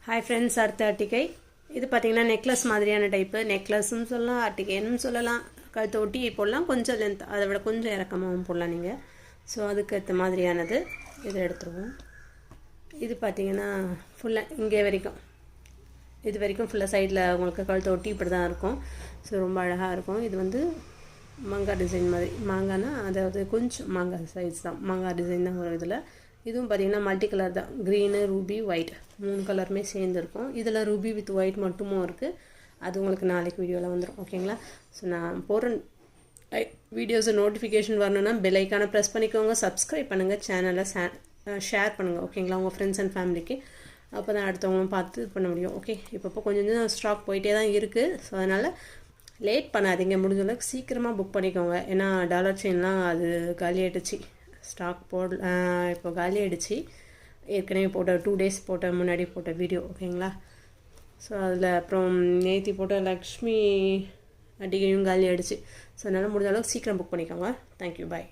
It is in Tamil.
ஹாய் ஃப்ரெண்ட்ஸ், அடுத்த அட்டிகை இது பார்த்திங்கன்னா நெக்லஸ் மாதிரியான டைப்பு. நெக்லஸ்ன்னு சொல்லலாம், அட்டிகைன்னு சொல்லலாம். கழுத்தை ஒட்டி போடலாம், கொஞ்சம் லென்த் அதை விட கொஞ்சம் இறக்கமாகவும் போடலாம் நீங்கள். ஸோ அதுக்கு ஏற்ற மாதிரியானது இதை எடுத்துருவோம். இது பார்த்திங்கன்னா ஃபுல்லாக இங்கே வரைக்கும், இது வரைக்கும் ஃபுல்லாக சைடில் உங்களுக்கு கழுத்தை ஒட்டி இப்படி தான் இருக்கும். ஸோ ரொம்ப அழகாக இருக்கும். இது வந்து மாங்காய் டிசைன் மாதிரி, மாங்காய்னா அதாவது கொஞ்சம் மாங்காய் சைஸ் தான், மாங்காய் டிசைன் தான் வரும் இதில். இதுவும் பார்த்திங்கன்னா மல்டி கலர் தான், க்ரீனு ரூபி ஒயிட் 3 கலருமே சேர்ந்துருக்கும். இதில் ரூபி வித் ஒயிட் மட்டுமும் இருக்குது. அது உங்களுக்கு நாளைக்கு வீடியோவில் வந்துடும், ஓகேங்களா? ஸோ நான் போகிற வீடியோஸை நோட்டிஃபிகேஷன் வரணுன்னா பெல் ஐக்கானை ப்ரெஸ் பண்ணிக்கோங்க, சப்ஸ்கிரைப் பண்ணுங்கள், சேனலை ஷேர் பண்ணுங்கள், ஓகேங்களா? உங்கள் ஃப்ரெண்ட்ஸ் அண்ட் ஃபேமிலிக்கு. அப்போ தான் அடுத்தவங்களும் பார்த்து இது பண்ண முடியும். ஓகே, இப்போ கொஞ்சம் கொஞ்சம் ஸ்டாக் போயிட்டே தான் இருக்குது. ஸோ அதனால் லேட் பண்ணாதீங்க, முடிஞ்ச அளவுக்கு சீக்கிரமாக புக் பண்ணிக்கோங்க. ஏன்னா டாலர் செயின்லாம் அது காலி ஆகிடுச்சு, ஸ்டாக் இப்போ காலி ஆகிடுச்சு. ஏற்கனவே போட்ட 2 days போட்ட முன்னாடி போட்ட வீடியோ, ஓகேங்களா? ஸோ அதில் அப்புறம் நேத்தி போட்ட லக்ஷ்மி அடிக்கையும் காலி ஆகிடுச்சு. ஸோ அதனால் முடிஞ்ச அளவுக்கு சீக்கிரம் புக் பண்ணிக்கோங்க. தேங்க்யூ, பாய்.